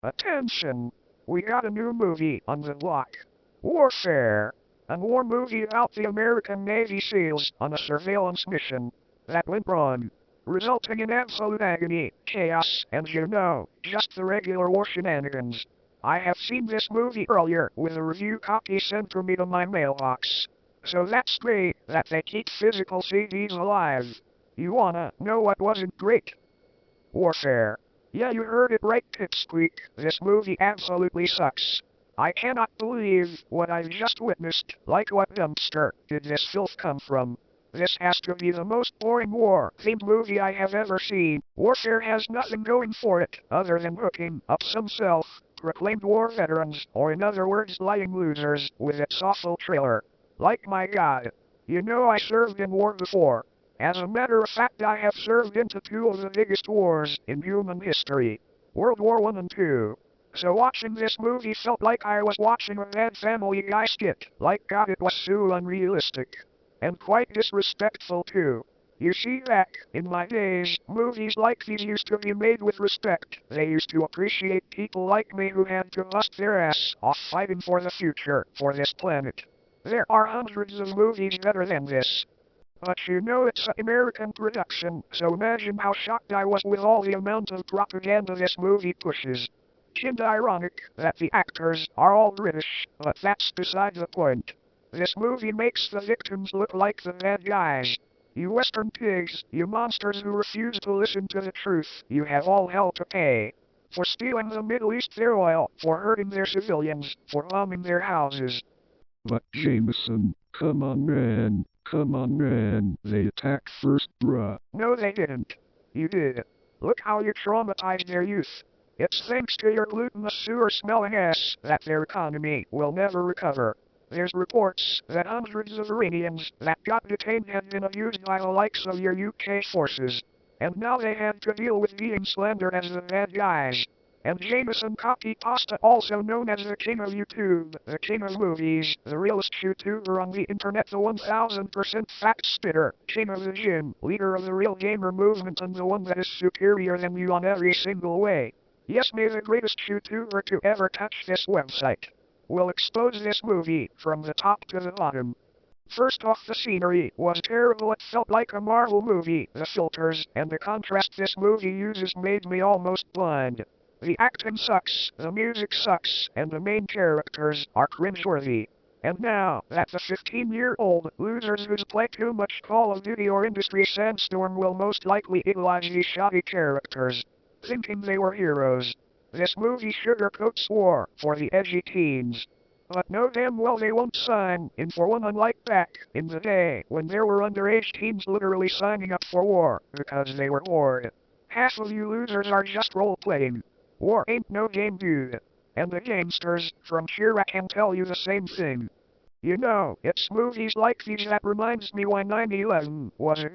Attention! We got a new movie on the block. Warfare. A war movie about the American Navy SEALs on a surveillance mission that went wrong, resulting in absolute agony, chaos, and just the regular war shenanigans. I have seen this movie earlier with a review copy sent to me to my mailbox. So that's great that they keep physical CDs alive. You wanna know what wasn't great? Warfare. Yeah, you heard it right, Pipsqueak. This movie absolutely sucks. I cannot believe what I've just witnessed. Like, what dumpster did this filth come from? This has to be the most boring war-themed movie I have ever seen. Warfare has nothing going for it other than hooking up some self-proclaimed war veterans, or in other words, lying losers, with its awful trailer. Like, my God. You know, I served in war before. As a matter of fact, I have served into two of the biggest wars in human history. World War I and II. So watching this movie felt like I was watching a bad Family Guy skit. Like, God, it was so unrealistic. And quite disrespectful too. You see, back in my days, movies like these used to be made with respect. They used to appreciate people like me who had to bust their ass off fighting for the future, for this planet. There are hundreds of movies better than this. But you know, it's an American production, so imagine how shocked I was with all the amount of propaganda this movie pushes. Kinda ironic that the actors are all British, but that's beside the point. This movie makes the victims look like the bad guys. You Western pigs, you monsters who refuse to listen to the truth, you have all hell to pay. For stealing the Middle East their oil, for hurting their civilians, for bombing their houses. But Jameson, come on man, they attacked first, bruh. No, they didn't. You did. Look how you traumatized their youth. It's thanks to your glutinous sewer-smelling ass that their economy will never recover. There's reports that hundreds of Iranians that got detained have been abused by the likes of your UK forces. And now they had to deal with being slandered as the bad guys. And Jameson Copy Pasta, also known as the King of YouTube, the King of Movies, the realest YouTuber on the internet, the 1000% fact spitter, King of the Gym, leader of the real gamer movement, and the one that is superior than you on every single way. Yes, me, the greatest YouTuber to ever touch this website, will expose this movie from the top to the bottom. First off, the scenery was terrible. It felt like a Marvel movie. The filters and the contrast this movie uses made me almost blind. The acting sucks, the music sucks, and the main characters are cringeworthy. And now that the 15-year-old losers who play too much Call of Duty or Industry Sandstorm will most likely idolize these shoddy characters, thinking they were heroes. This movie sugarcoats war for the edgy teens. But know damn well they won't sign in for one, unlike back in the day when there were underage teens literally signing up for war because they were bored. Half of you losers are just role-playing. War ain't no game, dude. And the gangsters from Chirac can tell you the same thing. You know, it's movies like these that reminds me why 9/11 was a